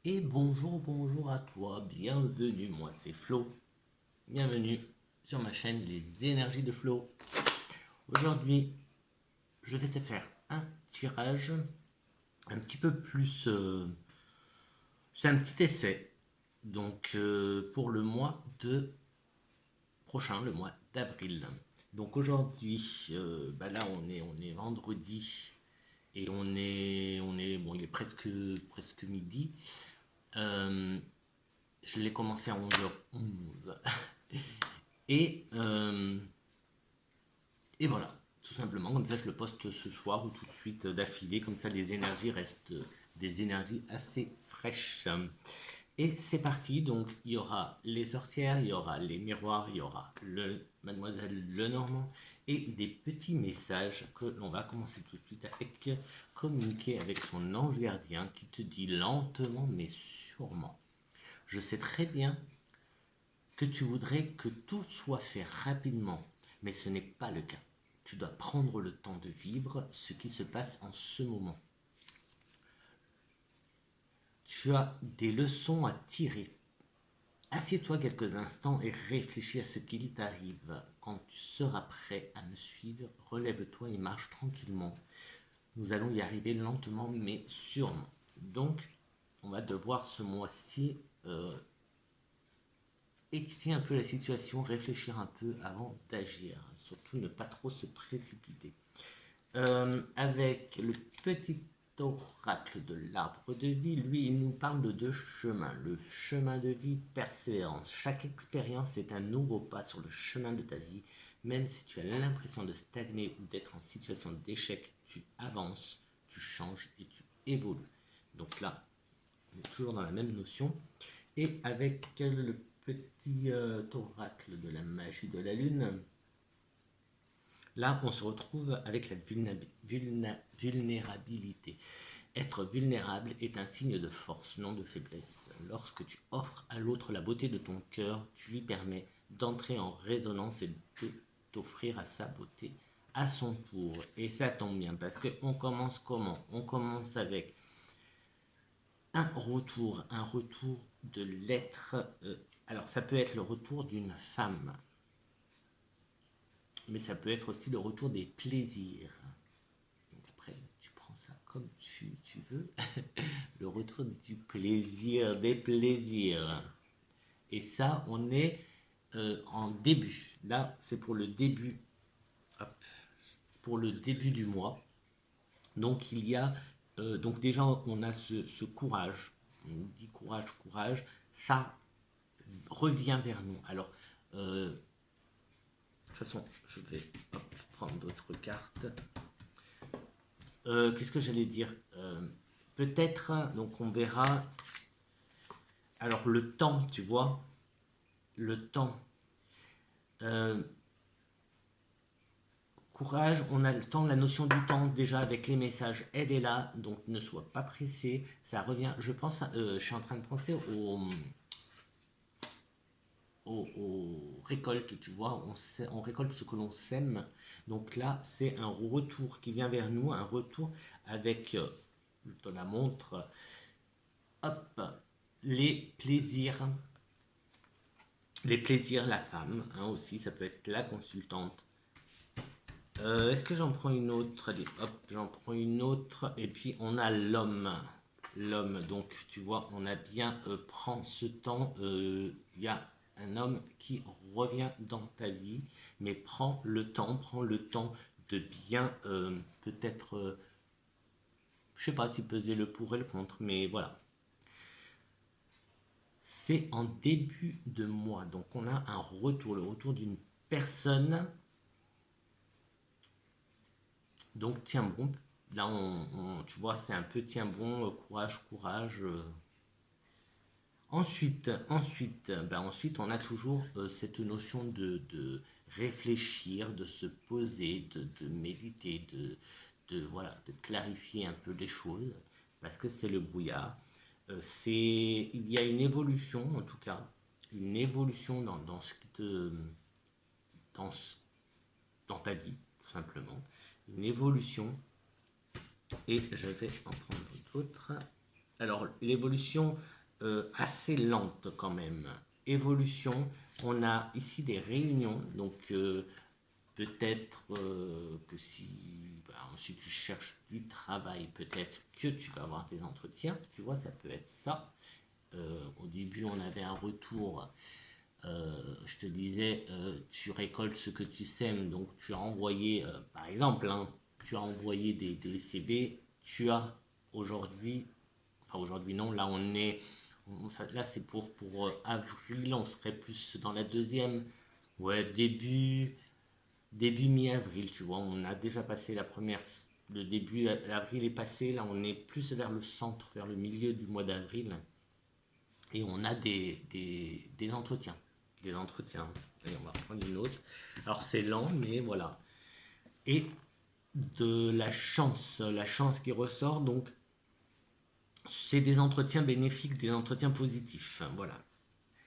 Et bonjour, bonjour à toi, bienvenue, moi c'est Flo, bienvenue sur ma chaîne Les Énergies de Flo. Aujourd'hui, je vais te faire un tirage un petit peu plus... c'est un petit essai, donc pour le mois de prochain, le mois d'avril. Donc aujourd'hui, là on est vendredi et bon, il est presque midi. Euh, je l'ai commencé à 11h11. Et, euh, et voilà, tout simplement, comme ça je le poste ce soir ou tout de suite d'affilée, comme ça les énergies restent des énergies assez fraîches. Et c'est parti, donc il y aura les sorcières, il y aura les miroirs, il y aura le Mademoiselle Lenormand et des petits messages que l'on va commencer tout de suite avec communiquer avec son ange gardien qui te dit lentement mais sûrement. Je sais très bien que tu voudrais que tout soit fait rapidement, mais ce n'est pas le cas. Tu dois prendre le temps de vivre ce qui se passe en ce moment. Tu as des leçons à tirer. Assieds-toi quelques instants et réfléchis à ce qu'il t'arrive. Quand tu seras prêt à me suivre, relève-toi et marche tranquillement. Nous allons y arriver lentement mais sûrement. Donc, on va devoir ce mois-ci étudier un peu la situation, réfléchir un peu avant d'agir. Surtout ne pas trop se précipiter. Avec le petit oracle de l'arbre de vie, lui, il nous parle de deux chemins. Le chemin de vie, persévérance. Chaque expérience est un nouveau pas sur le chemin de ta vie. Même si tu as l'impression de stagner ou d'être en situation d'échec, tu avances, tu changes et tu évolues. Donc là, on est toujours dans la même notion. Et avec le petit oracle de la magie de la lune, là, on se retrouve avec la vulnérabilité. Être vulnérable est un signe de force, non de faiblesse. Lorsque tu offres à l'autre la beauté de ton cœur, tu lui permets d'entrer en résonance et de t'offrir à sa beauté à son tour. Et ça tombe bien parce qu'on commence comment? On commence avec un retour de l'être. Alors ça peut être le retour d'une femme, mais ça peut être aussi le retour des plaisirs. Donc après, tu prends ça comme tu veux. Le retour du plaisir, des plaisirs. Et ça, on est en début. Là, c'est pour le début, hop, pour le début du mois. Donc il y a, donc déjà, on a ce courage. On dit courage, courage. Ça revient vers nous. Alors, de toute façon, je vais prendre d'autres cartes. Qu'est-ce que j'allais dire? Peut-être, donc on verra. Alors le temps, tu vois, le temps. Euh, Courage, on a le temps, la notion du temps déjà avec les messages, elle est là, donc ne sois pas pressé, ça revient. Je pense, je suis en train de penser aux récoltes, tu vois, on récolte ce que l'on sème. Donc là, c'est un retour qui vient vers nous, un retour avec, je te la montre, hop, les plaisirs, les plaisirs, la femme, hein, aussi, ça peut être la consultante. Est-ce que j'en prends une autre? Allez, hop, j'en prends une autre. Et puis on a l'homme. L'homme, donc tu vois, on a bien prend ce temps. Il y a un homme qui revient dans ta vie, mais prends le temps de bien peut-être, je sais pas si peser le pour et le contre, mais voilà. C'est en début de mois, donc on a un retour, le retour d'une personne. Donc tiens bon, là tu vois c'est un peu tiens bon, courage, courage. Ensuite on a toujours cette notion de réfléchir, de se poser, de méditer, voilà, de clarifier un peu les choses, parce que c'est le brouillard. Il y a une évolution en tout cas, une évolution dans ce qui te, dans, ce- dans ta vie, tout simplement. Une évolution. Et je vais en prendre d'autres. Alors, l'évolution assez lente quand même. Évolution, on a ici des réunions, donc peut-être que si tu cherches du travail, peut-être que tu vas avoir des entretiens, tu vois, ça peut être ça. Au début, on avait un retour. Je te disais, tu récoltes ce que tu sèmes, donc tu as envoyé, par exemple, hein, tu as envoyé des CV, tu as aujourd'hui, enfin aujourd'hui non, là on est, là c'est pour avril, on serait plus dans la deuxième, ouais, début mi-avril, tu vois, on a déjà passé la première, le début avril est passé, là on est plus vers le centre, vers le milieu du mois d'avril, et on a des entretiens. Des entretiens. Et on va reprendre une autre. Alors c'est lent, mais voilà. Et de la chance qui ressort, donc c'est des entretiens bénéfiques, des entretiens positifs, voilà,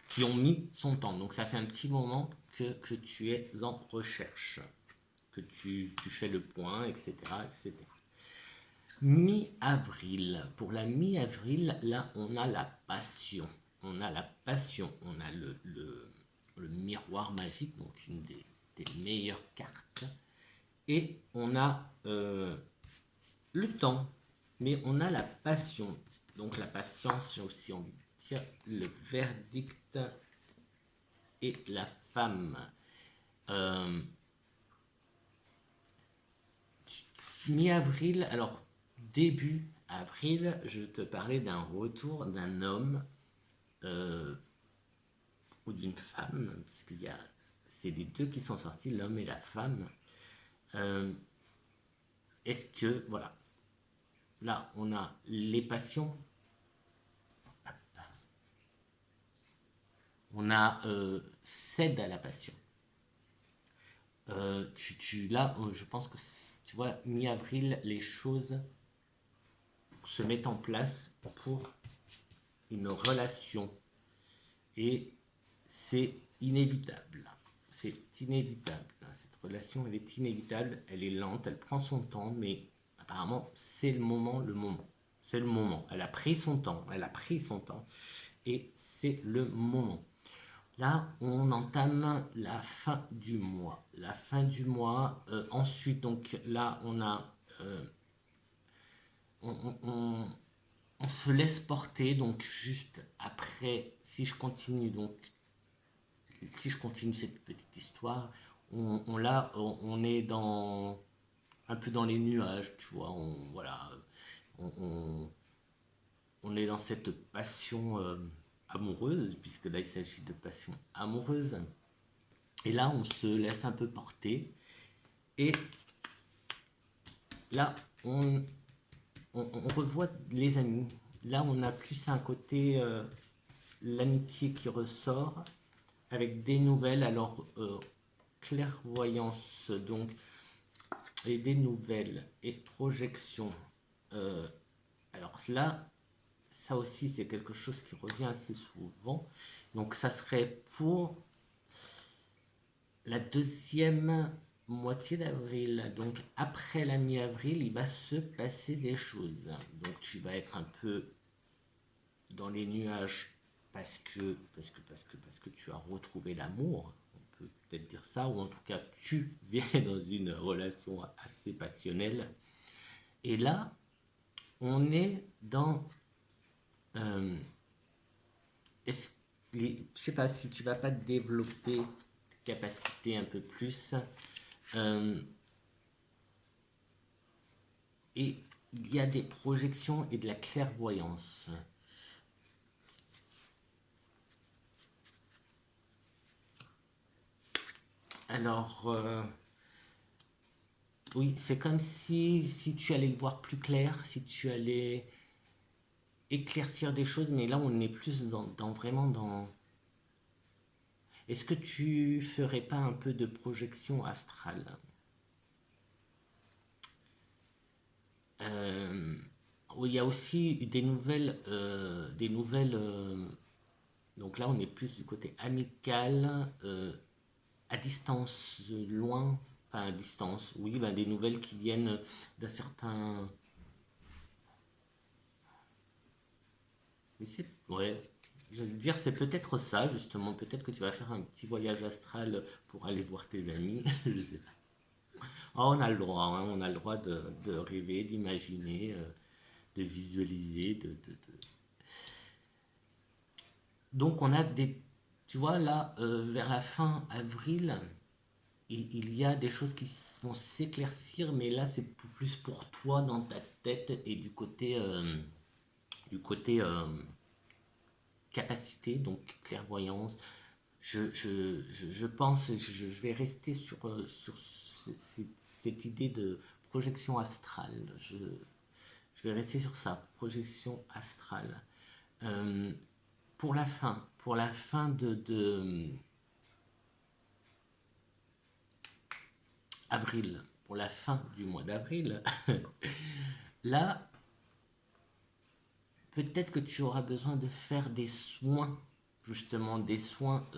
qui ont mis son temps. Donc ça fait un petit moment que tu es en recherche, que tu fais le point, etc., etc. Mi-avril. Pour la mi-avril, là, on a la passion. On a la passion. On a le miroir magique, donc une des meilleures cartes. Et on a le temps. Mais on a la passion. Donc la patience, j'ai aussi envie de dire le verdict et la femme. Euh, Mi-avril, alors début avril, je te parlais d'un retour d'un homme ou d'une femme, parce qu'il y a, c'est les deux qui sont sortis, l'homme et la femme. Euh, Est-ce que, voilà, là on a les passions, on a cède à la passion. Là, je pense que tu vois, mi-avril, les choses se mettent en place pour une relation et c'est inévitable. C'est inévitable. Cette relation, elle est inévitable, elle est lente, elle prend son temps, mais apparemment, c'est le moment, le moment. C'est le moment. Elle a pris son temps, elle a pris son temps, et c'est le moment. Là, on entame la fin du mois. La fin du mois. Ensuite, donc là, on a, on se laisse porter. Donc juste après, si je continue, donc si je continue cette petite histoire, on est dans un peu dans les nuages, tu vois. Voilà, on, on- on est dans cette passion amoureuse, puisque là il s'agit de passion amoureuse. Et là, on se laisse un peu porter. Et là, on revoit les amis. Là, on a plus un côté l'amitié qui ressort avec des nouvelles. Alors, clairvoyance, donc, et des nouvelles et projections. Euh, alors là, ça aussi, c'est quelque chose qui revient assez souvent. Donc, ça serait pour la deuxième moitié d'avril. Donc, après la mi-avril, il va se passer des choses. Donc, tu vas être un peu dans les nuages parce que tu as retrouvé l'amour. On peut peut-être dire ça, ou en tout cas, tu viens dans une relation assez passionnelle. Et là, on est dans est-ce, je sais pas si tu vas pas développer capacité un peu plus. Euh, et il y a des projections et de la clairvoyance. Alors, oui, c'est comme si tu allais y voir plus clair, si tu allais éclaircir des choses, mais là on est plus vraiment dans... Est-ce que tu ferais pas un peu de projection astrale? Euh, oui, il y a aussi des nouvelles. Donc là, on est plus du côté amical, à distance, loin, enfin à distance. Oui, ben, des nouvelles qui viennent d'un certain Ouais, je veux dire, c'est peut-être ça, justement. Peut-être que tu vas faire un petit voyage astral pour aller voir tes amis. Je sais pas. Ah, on a le droit, hein, on a le droit de rêver, d'imaginer, de visualiser, Donc, on a des. Tu vois, là, vers la fin avril, il y a des choses qui vont s'éclaircir, mais là, c'est plus pour toi dans ta tête et du côté capacité, donc clairvoyance. Je pense, je vais rester sur cette idée de projection astrale. Je vais rester sur ça, projection astrale. Euh, pour la fin de avril, pour la fin du mois d'avril, là, peut-être que tu auras besoin de faire des soins, justement des soins.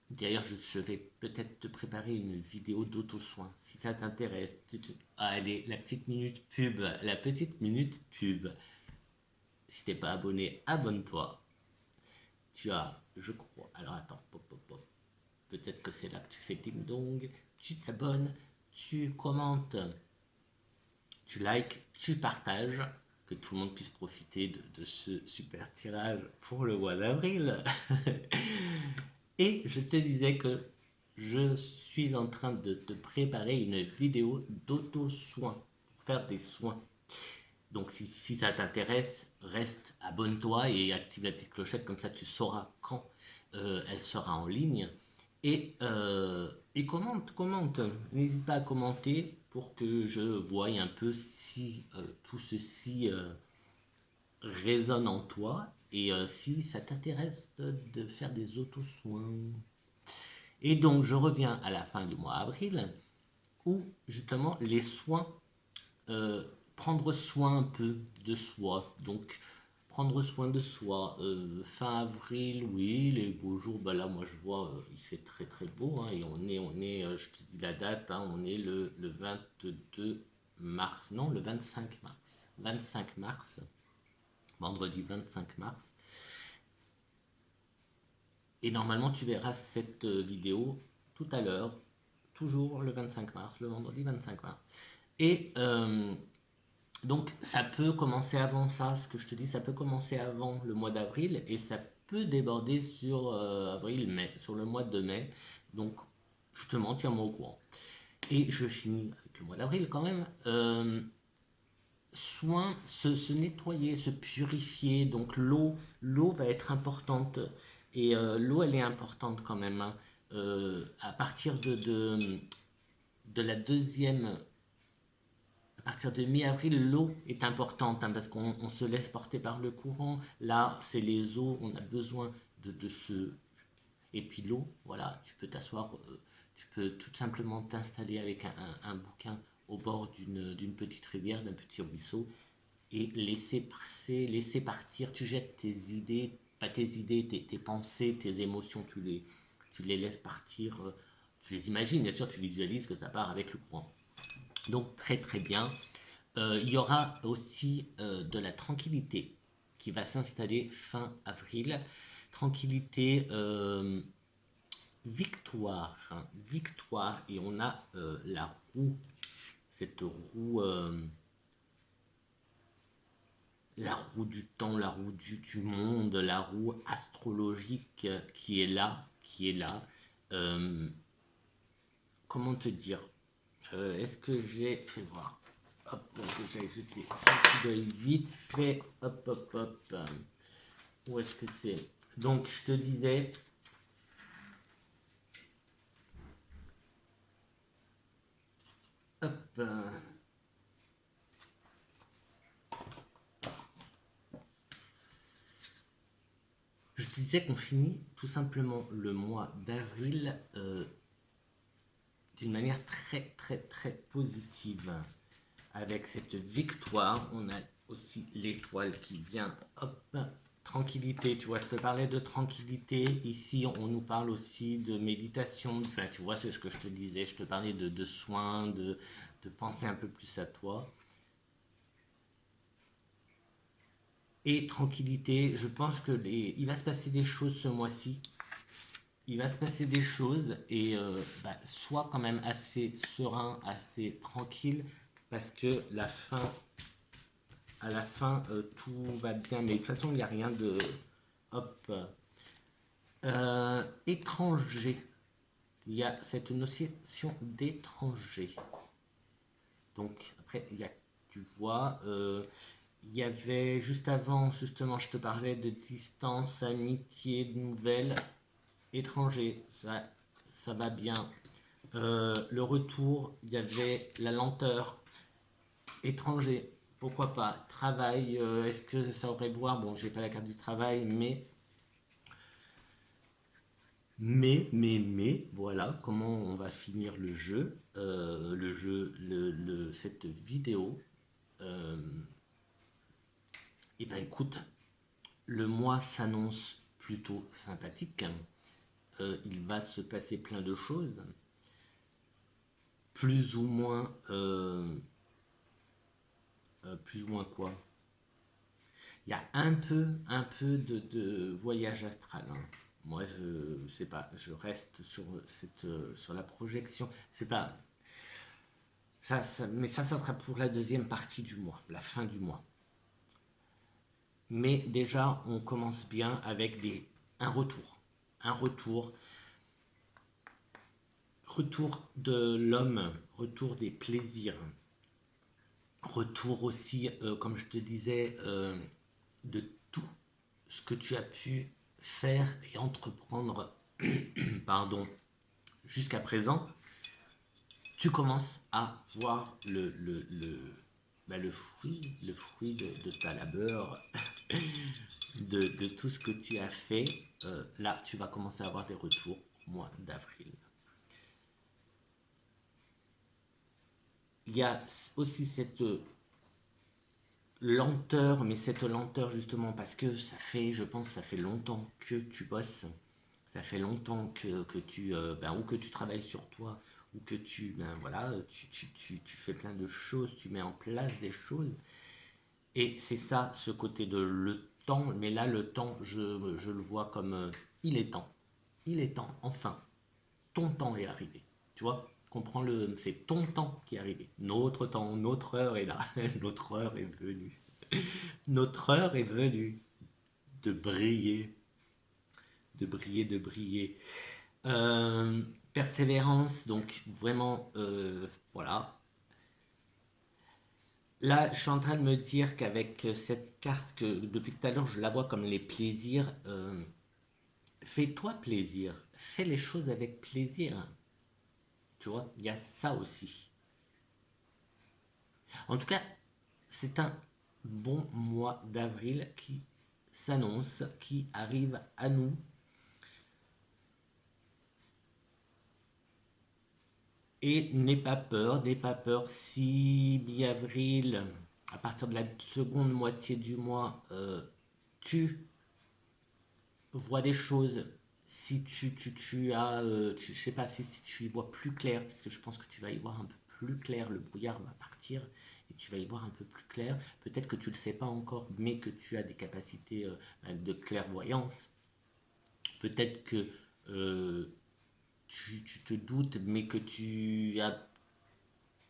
D'ailleurs, je vais peut-être te préparer une vidéo d'auto-soin, si ça t'intéresse. Allez, la petite minute pub, la petite minute pub. Si t'es pas abonné, abonne-toi. Tu as, je crois, alors attends, pop, pop, pop. Peut-être que c'est là que tu fais ding dong. Tu t'abonnes, tu commentes, tu likes, tu partages, que tout le monde puisse profiter de ce super tirage pour le mois d'avril. Et je te disais que je suis en train de te préparer une vidéo d'auto-soin, pour faire des soins. Donc si ça t'intéresse, reste, abonne-toi et active la petite clochette, comme ça tu sauras quand elle sera en ligne. Et commente. N'hésite pas à commenter pour que je voie un peu si tout ceci résonne en toi et si ça t'intéresse de faire des auto-soins. Et donc, je reviens à la fin du mois avril, où justement les soins, prendre soin un peu de soi. Donc, prendre soin de soi. Fin avril, oui, les beaux jours, bah là, moi je vois, il fait très très beau, hein, et je te dis la date, hein, on est le 22 mars, non, le 25 mars. 25 mars, vendredi 25 mars. Et normalement, tu verras cette vidéo tout à l'heure, toujours le 25 mars, le vendredi 25 mars. Et donc, ça peut commencer avant ça, ce que je te dis, ça peut commencer avant le mois d'avril et ça peut déborder sur avril-mai, sur le mois de mai. Donc, justement, tiens-moi au courant. Et je finis avec le mois d'avril quand même. Soin, se nettoyer, se purifier. Donc l'eau va être importante. Et l'eau, elle est importante quand même, hein. À partir de la deuxième, à partir de mi-avril, l'eau est importante, hein, parce qu'on se laisse porter par le courant. Là, c'est les eaux, on a besoin de se... Et puis l'eau, voilà, tu peux t'asseoir, tu peux tout simplement t'installer avec un bouquin au bord d'une petite rivière, d'un petit ruisseau, et laisser passer, laisser partir. Tu jettes tes idées, pas tes idées, tes pensées, tes émotions, tu les laisses partir. Tu les imagines, bien sûr, tu visualises que ça part avec le courant. Donc très très bien. Il y aura aussi de la tranquillité qui va s'installer fin avril. Tranquillité, victoire, hein, victoire. Et on a la roue, cette roue, la roue du temps, la roue du monde, la roue astrologique qui est là, qui est là. Euh, Comment te dire? Est-ce que j'ai fait voir? Hop, que j'ai jeté un coup d'œil vite fait. Hop, hop, hop. Où est-ce que c'est? Donc, je te disais, hop, je te disais qu'on finit tout simplement le mois d'avril d'une manière très, très, très positive. Avec cette victoire, on a aussi l'étoile qui vient, hop, tranquillité, tu vois, je te parlais de tranquillité, ici on nous parle aussi de méditation, enfin, tu vois, c'est ce que je te disais, je te parlais de soins, de penser un peu plus à toi. et tranquillité. Je pense que il va se passer des choses ce mois-ci. Il va se passer des choses et sois quand même assez serein, assez tranquille parce que à la fin, tout va bien. Mais de toute façon, il n'y a rien de... Hop. Étranger. Il y a cette notion d'étranger. Donc, après, il y a, tu vois, il y avait juste avant, justement, je te parlais de distance, amitié, de nouvelles, étranger. Ça va bien. Le retour, il y avait la lenteur, étranger. Pourquoi pas? Travail, est-ce que ça aurait voir? Bon, j'ai pas la carte du travail, voilà comment on va finir le jeu, cette vidéo. Euh, et ben écoute, le mois s'annonce plutôt sympathique. Il va se passer plein de choses, plus ou moins, plus ou moins quoi? Il y a un peu de voyage astral, hein. Moi, je sais pas, je reste sur sur la projection. Je sais pas, mais ça sera pour la deuxième partie du mois, la fin du mois. Mais déjà, on commence bien avec un retour. Un retour de l'homme, retour des plaisirs, retour aussi, comme je te disais, de tout ce que tu as pu faire et entreprendre, pardon, jusqu'à présent. Tu commences à voir le fruit de ta labeur, de tout ce que tu as fait. Là, tu vas commencer à avoir des retours au mois d'avril. Il y a aussi cette lenteur, mais cette lenteur justement parce que ça fait, je pense, ça fait longtemps que tu bosses, ça fait longtemps que tu, ou que tu travailles sur toi, ou que tu, voilà, tu fais plein de choses, tu mets en place des choses, et c'est ça, ce côté de le temps, mais là, le temps, je le vois comme, il est temps, enfin, ton temps est arrivé, tu vois, comprends c'est ton temps qui est arrivé, notre temps, notre heure est là, notre heure est venue. Notre heure est venue de briller, de briller, de briller. Persévérance, donc vraiment, voilà. Là, je suis en train de me dire qu'avec cette carte que depuis tout à l'heure, je la vois comme les plaisirs. Fais-toi plaisir, fais les choses avec plaisir. Tu vois, il y a ça aussi. En tout cas, c'est un bon mois d'avril qui s'annonce, qui arrive à nous. Et n'aie pas peur si mi-avril, à partir de la seconde moitié du mois, tu vois des choses, si tu as, je sais pas, si tu y vois plus clair, parce que je pense que tu vas y voir un peu plus clair, le brouillard va partir et tu vas y voir un peu plus clair. Peut-être que tu ne le sais pas encore, mais que tu as des capacités de clairvoyance. Peut-être que euh, tu te doutes, mais que tu as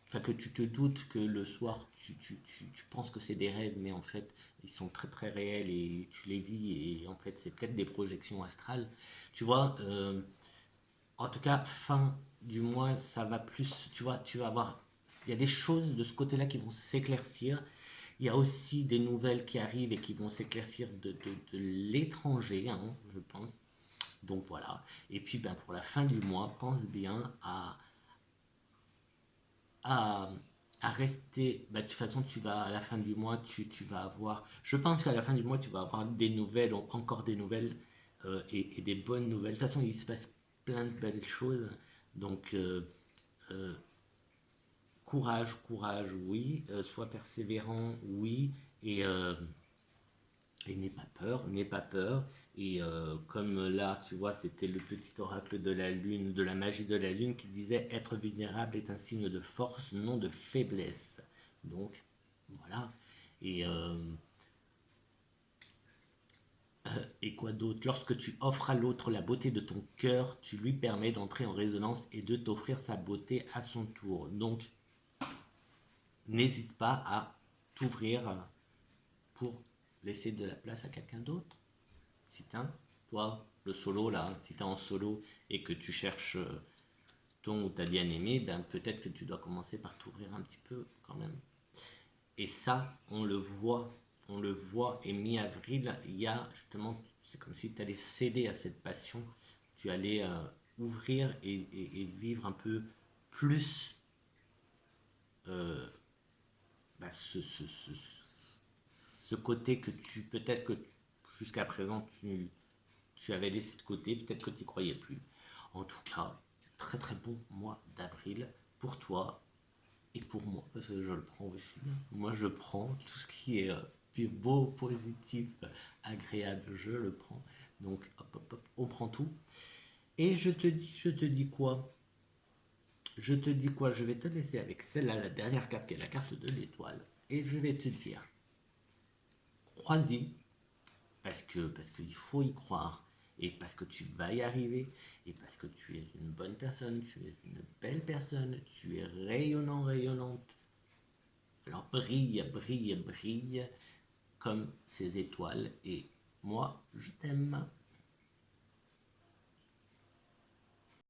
enfin, que tu te doutes que le soir tu penses que c'est des rêves, mais en fait ils sont très très réels et tu les vis et en fait c'est peut-être des projections astrales. Tu vois, en tout cas, fin du mois, ça va plus, tu vois, tu vas voir, il y a des choses de ce côté-là qui vont s'éclaircir. Il y a aussi des nouvelles qui arrivent et qui vont s'éclaircir de l'étranger, hein, je pense. Donc voilà. Et puis ben, pour la fin du mois, pense bien à, à rester. Bah, de toute façon, tu vas à la fin du mois, tu vas avoir. Je pense qu'à la fin du mois, tu vas avoir des nouvelles, encore des nouvelles et des bonnes nouvelles. De toute façon, il se passe plein de belles choses. Donc, euh, courage, courage, oui. Sois persévérant, oui. Et, euh, et n'aie pas peur, n'aie pas peur. Et comme là, tu vois, c'était le petit oracle de la lune, de la magie de la lune qui disait être vulnérable est un signe de force, non de faiblesse. Donc, voilà. Et Et quoi d'autre? Lorsque tu offres à l'autre la beauté de ton cœur, tu lui permets d'entrer en résonance et de t'offrir sa beauté à son tour. Donc, n'hésite pas à t'ouvrir pour laisser de la place à quelqu'un d'autre. Si t'as, toi, le solo là, si t'es en solo et que tu cherches ton ou ta bien-aimé, ben peut-être que tu dois commencer par t'ouvrir un petit peu quand même. Et ça, on le voit, et mi-avril, il y a justement, c'est comme si tu allais céder à cette passion, tu allais ouvrir et vivre un peu plus bah, ce côté que tu, peut-être que jusqu'à présent, tu avais laissé de côté, peut-être que tu n'y croyais plus. En tout cas, très très bon mois d'avril pour toi et pour moi, parce que je le prends aussi. Moi, je prends tout ce qui est beau, positif, agréable, je le prends. Donc, hop, hop, hop, on prend tout. Et je te dis quoi? Je te dis quoi? Je vais te laisser avec celle-là, la dernière carte qui est la carte de l'étoile. Et je vais te dire, crois-y, parce qu'il faut y croire. Et parce que tu vas y arriver. Et parce que tu es une bonne personne, tu es une belle personne, tu es rayonnant, rayonnante. Alors brille, brille, brille comme ces étoiles. Et moi, je t'aime.